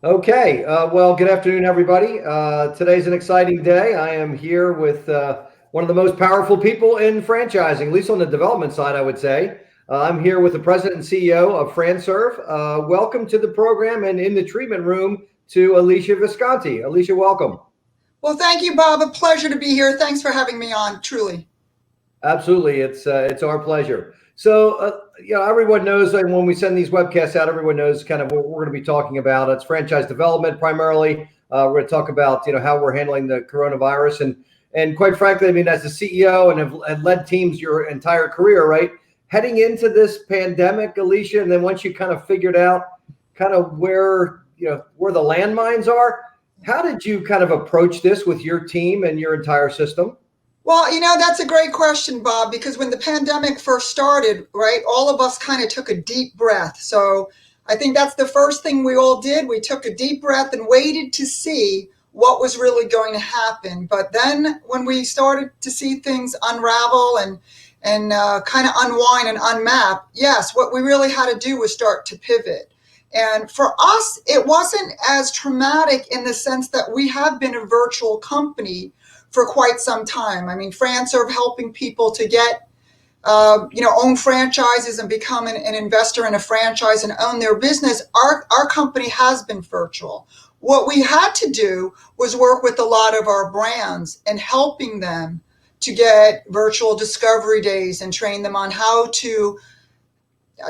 Okay, well, good afternoon, everybody. Today's an exciting day. I am here with one of the most powerful people in franchising, at least on the development side, I would say. I'm here with the president and CEO of FranServe. Welcome to the program and in the treatment room to Alesia Visconti. Alesia, welcome. Well, thank you, Bob. A pleasure to be here. Thanks for having me on, truly. Absolutely, it's our pleasure. So, everyone knows that when we send these webcasts out, everyone knows kind of what we're going to be talking about. It's franchise development primarily. We're going to talk about how we're handling the coronavirus, and quite frankly, I mean, as a CEO and have led teams your entire career, right? Heading into this pandemic, Alesia, and then once you kind of figured out kind of where the landmines are, how did you kind of approach this with your team and your entire system? Well, that's a great question, Bob, because when the pandemic first started, right, all of us kind of took a deep breath. So I think that's the first thing we all did. We took a deep breath and waited to see what was really going to happen. But then when we started to see things unravel and kind of unwind and unmap, yes, what we really had to do was start to pivot. And for us, it wasn't as traumatic in the sense that we have been a virtual company for quite some time. I mean, FranServe helping people to get, own franchises and become an investor in a franchise and own their business. Our company has been virtual. What we had to do was work with a lot of our brands and helping them to get virtual discovery days and train them on how to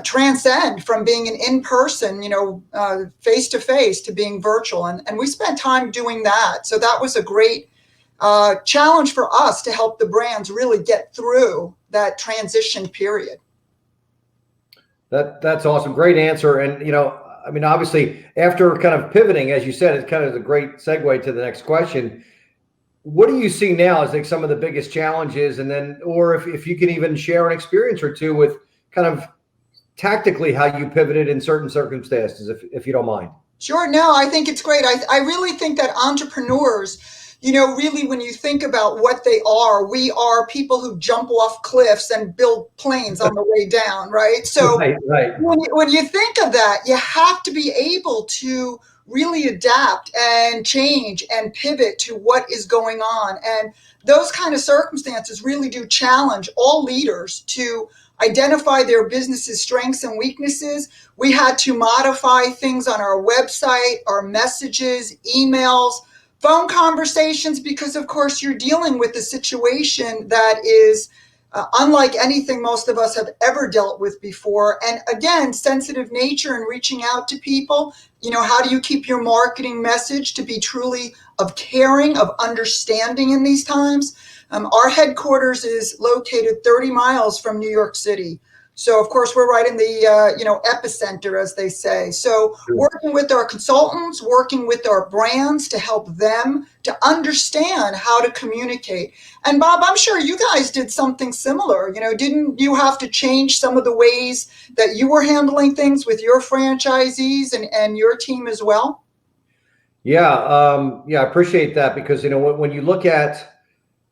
transcend from being an in-person, face-to-face to being virtual. And we spent time doing that. So that was a great challenge for us to help the brands really get through that transition period. That's awesome. Great answer. And, I mean, obviously, after kind of pivoting, as you said, it's kind of a great segue to the next question. What do you see now as like some of the biggest challenges? And then, or if you can even share an experience or two with kind of tactically how you pivoted in certain circumstances, if you don't mind. Sure. No, I think it's great. I really think that entrepreneurs, really when you think about what they are, we are people who jump off cliffs and build planes on the way down, right? So right. When you think of that, you have to be able to really adapt and change and pivot to what is going on. And those kind of circumstances really do challenge all leaders to identify their business's strengths and weaknesses. We had to modify things on our website, our messages, emails, phone conversations, because of course you're dealing with a situation that is unlike anything most of us have ever dealt with before. And again, sensitive nature and reaching out to people. How do you keep your marketing message to be truly of caring, of understanding in these times? Our headquarters is located 30 miles from New York City. So, of course, we're right in the, epicenter, as they say. So working with our consultants, working with our brands to help them to understand how to communicate. And Bob, I'm sure you guys did something similar. Didn't you have to change some of the ways that you were handling things with your franchisees and your team as well? Yeah. I appreciate that because, when you look at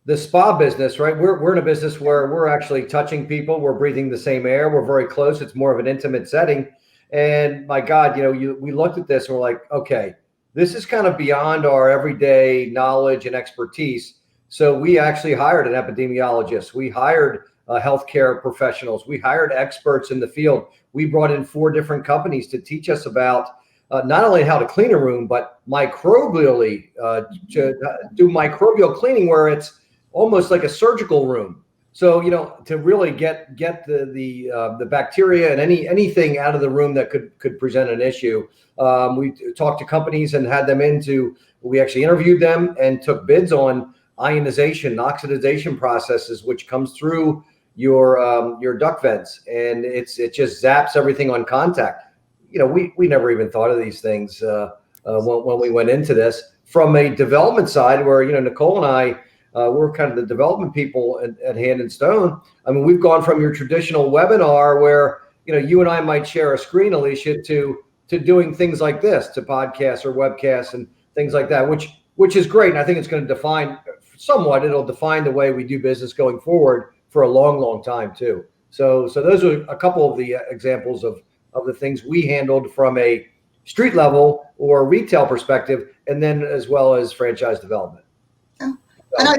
the spa business, right? We're in a business where we're actually touching people. We're breathing the same air. We're very close. It's more of an intimate setting. And my God, we looked at this and we're like, okay, this is kind of beyond our everyday knowledge and expertise. So we actually hired an epidemiologist. We hired healthcare professionals. We hired experts in the field. We brought in 4 different companies to teach us about not only how to clean a room, but microbially to do microbial cleaning where it's almost like a surgical room. So, to really get the bacteria and anything out of the room that could present an issue. We talked to companies and had them we actually interviewed them and took bids on ionization, oxidization processes, which comes through your duct vents. And it just zaps everything on contact. We never even thought of these things when we went into this. From a development side where, Nicole and I, we're kind of the development people at Hand and Stone. I mean, we've gone from your traditional webinar where, you and I might share a screen, Alesia, to doing things like this, to podcasts or webcasts and things like that, which is great. And I think it's going to it'll define the way we do business going forward for a long, long time too. So those are a couple of the examples of the things we handled from a street level or retail perspective, and then as well as franchise development. Yeah. And I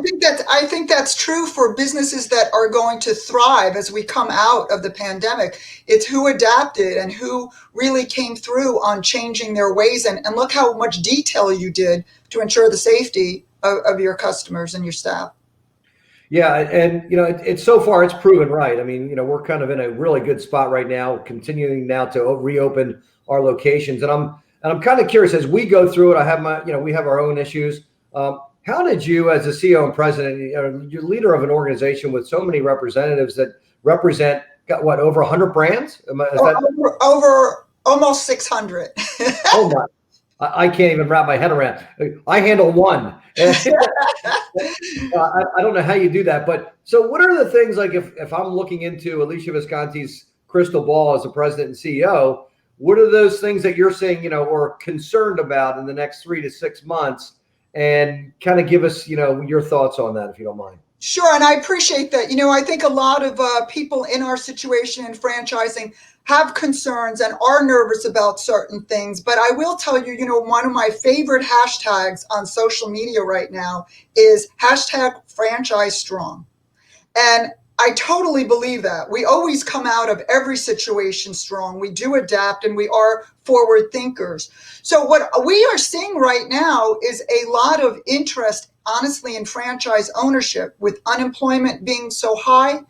think that's true for businesses that are going to thrive as we come out of the pandemic. It's who adapted and who really came through on changing their ways. And look how much detail you did to ensure the safety of your customers and your staff. Yeah, and it's so far it's proven right. I mean, we're kind of in a really good spot right now, continuing now to reopen our locations, and I'm kind of curious as we go through it. I have we have our own issues. How did you, as a CEO and president, you're leader of an organization with so many representatives that represent got over 100 brands? Over almost 600. Oh my. I can't even wrap my head around. I handle one. I don't know how you do that, but so what are the things like if I'm looking into Alesia Visconti's crystal ball as a president and CEO, what are those things that you're saying, or concerned about in the next 3 to 6 months, and kind of give us, your thoughts on that, if you don't mind. Sure, and I appreciate that. I think a lot of people in our situation in franchising have concerns and are nervous about certain things. But I will tell you, one of my favorite hashtags on social media right now is #FranchiseStrong. And I totally believe that. We always come out of every situation strong. We do adapt and we are forward thinkers. So what we are seeing right now is a lot of interest, honestly, in franchise ownership, with unemployment being so high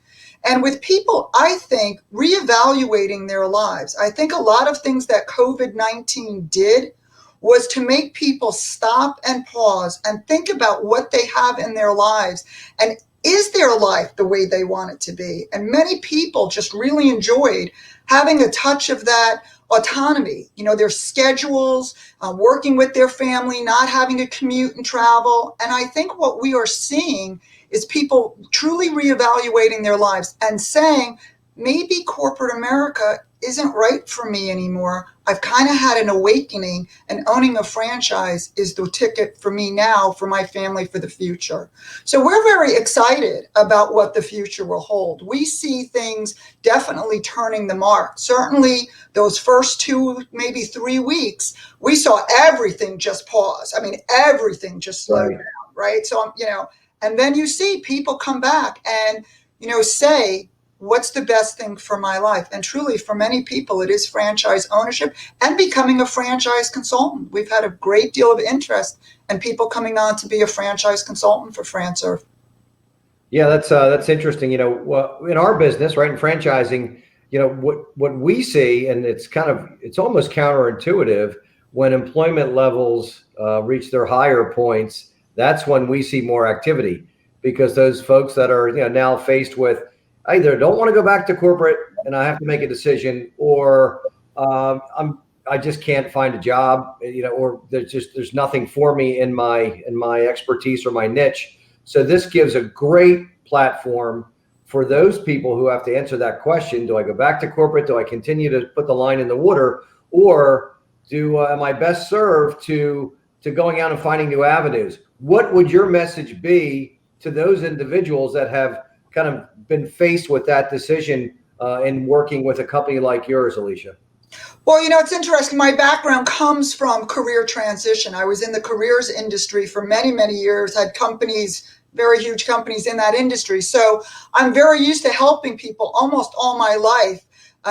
and with people, I think, reevaluating their lives. I think a lot of things that COVID-19 did was to make people stop and pause and think about what they have in their lives. And is their life the way they want it to be? And many people just really enjoyed having a touch of that autonomy, their schedules, working with their family, not having to commute and travel. And I think what we are seeing is people truly reevaluating their lives and saying, maybe corporate America isn't right for me anymore. I've kind of had an awakening, and owning a franchise is the ticket for me now, for my family, for the future. So we're very excited about what the future will hold. We see things definitely turning the mark. Certainly those first 2, maybe 3 weeks, we saw everything just pause. I mean, everything just slowed down, right? So, and then you see people come back and, say, what's the best thing for my life? And truly, for many people, it is franchise ownership and becoming a franchise consultant. We've had a great deal of interest and people coming on to be a franchise consultant for FranServe. Yeah, that's interesting. In our business, right, in franchising, what we see, and it's almost counterintuitive, when employment levels reach their higher points, that's when we see more activity, because those folks that are now faced with either don't want to go back to corporate and I have to make a decision, or I just can't find a job, or there's nothing for me in my expertise or my niche. So this gives a great platform for those people who have to answer that question. Do I go back to corporate? Do I continue to put the line in the water, or am I best served to going out and finding new avenues? What would your message be to those individuals that have kind of been faced with that decision in working with a company like yours, Alesia? Well, it's interesting. My background comes from career transition. I was in the careers industry for many, many years, had companies, very huge companies in that industry. So I'm very used to helping people almost all my life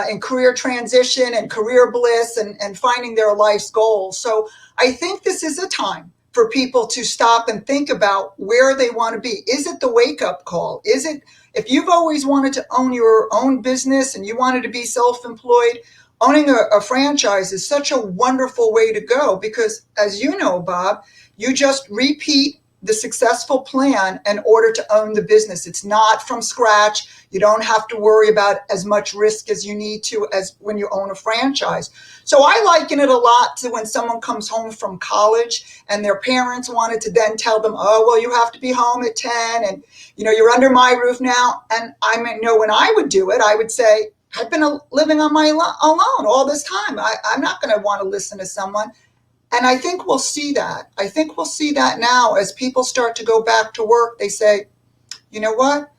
in career transition and career bliss and finding their life's goals. So I think this is a time for people to stop and think about where they want to be. Is it the wake-up call? Is it, if you've always wanted to own your own business and you wanted to be self-employed, owning a franchise is such a wonderful way to go, because as you know, Bob, you just repeat the successful plan in order to own the business. It's not from scratch. You don't have to worry about as much risk as you need to as when you own a franchise. So I liken it a lot to when someone comes home from college and their parents wanted to then tell them, oh, well, you have to be home at 10 and, you're under my roof now. And I know when I would do it, I would say, I've been living on my alone all this time. I'm not going to want to listen to someone. And I think we'll see that. I think we'll see that now as people start to go back to work. They say, you know what?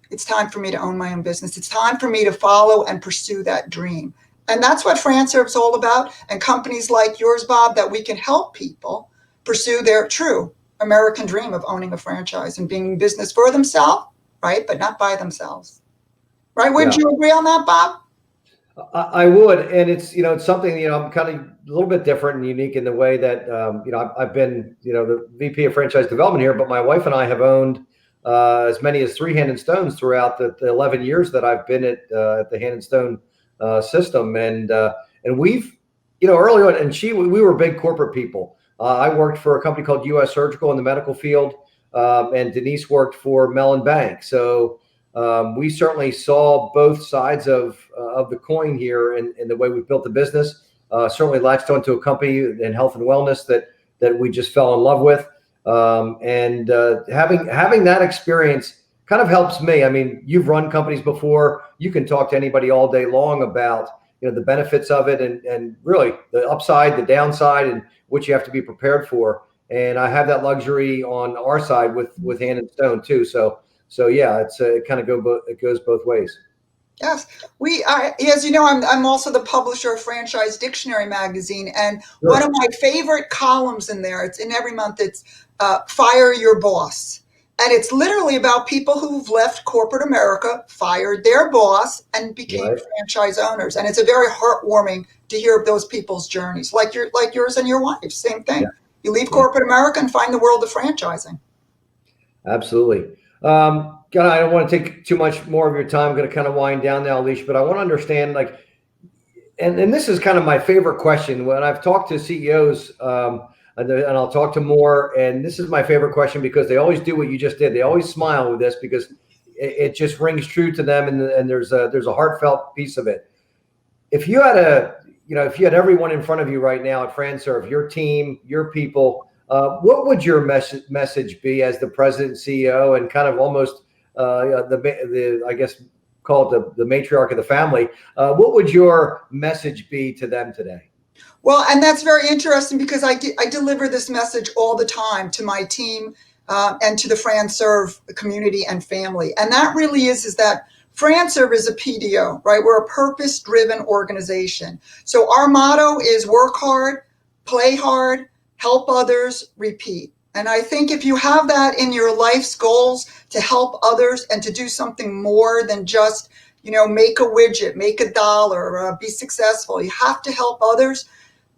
It's time for me to own my own business. It's time for me to follow and pursue that dream. And that's what FranServe's all about. And companies like yours, Bob, that we can help people pursue their true American dream of owning a franchise and being in business for themselves, right? But not by themselves. Right? Wouldn't Yeah. you agree on that, Bob? I would, and it's it's something I'm kind of a little bit different and unique in the way that I've been the VP of franchise development here, but my wife and I have owned as many as 3 Hand and Stones throughout the 11 years that I've been at the Hand and Stone system, and we've early on, and we were big corporate people. I worked for a company called U.S. Surgical in the medical field, and Denise worked for Mellon Bank, so. We certainly saw both sides of the coin here in the way we built the business. Certainly latched onto a company in health and wellness that we just fell in love with, and having that experience kind of helps me. I mean, you've run companies before. You can talk to anybody all day long about the benefits of it and really the upside, the downside, and what you have to be prepared for. And I have that luxury on our side with Hand and Stone too. So yeah, it kind of it goes both ways. Yes, as you know, I'm also the publisher of Franchise Dictionary magazine, and Sure. one of my favorite columns in there, it's in every month, it's Fire Your Boss. And it's literally about people who've left corporate America, fired their boss, and became Right. franchise owners. And it's a very heartwarming to hear of those people's journeys, like yours and your wife. Same thing. Yeah. You leave Yeah. corporate America and find the world of franchising. Absolutely. I don't want to take too much more of your time. I'm going to kind of wind down now, Alesia, but I want to understand, and this is kind of my favorite question when I've talked to CEOs, and I'll talk to more. And this is my favorite question because they always do what you just did. They always smile with this because it just rings true to them, and there's a heartfelt piece of it. If you had if you had everyone in front of you right now at FranServe, your team, your people. What would your message be as the president and CEO and kind of almost the I guess call it the matriarch of the family? What would your message be to them today? Well, and that's very interesting because I deliver this message all the time to my team and to the FranServe community and family. And that really is that FranServe is a PDO, right? We're a purpose-driven organization. So our motto is work hard, play hard, help others, repeat. And I think if you have that in your life's goals to help others and to do something more than just, make a widget, make $1, be successful, you have to help others.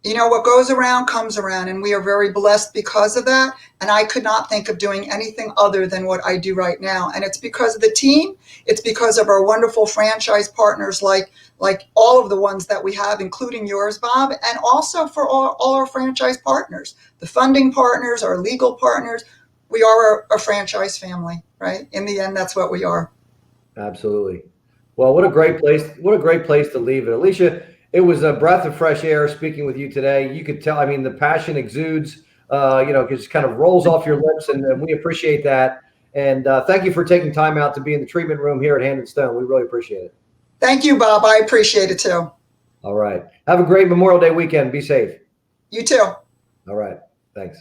What goes around comes around, and we are very blessed because of that. And I could not think of doing anything other than what I do right now. And it's because of the team. It's because of our wonderful franchise partners, like all of the ones that we have, including yours, Bob, and also for all our franchise partners, the funding partners, our legal partners. We are a franchise family, right? In the end, that's what we are. Absolutely. Well, what a great place! What a great place to leave it, Alesia. It was a breath of fresh air speaking with you today. You could tell, I mean, the passion exudes, it just kind of rolls off your lips, and we appreciate that. And thank you for taking time out to be in the treatment room here at Hand and Stone. We really appreciate it. Thank you, Bob. I appreciate it too. All right. Have a great Memorial Day weekend. Be safe. You too. All right. Thanks.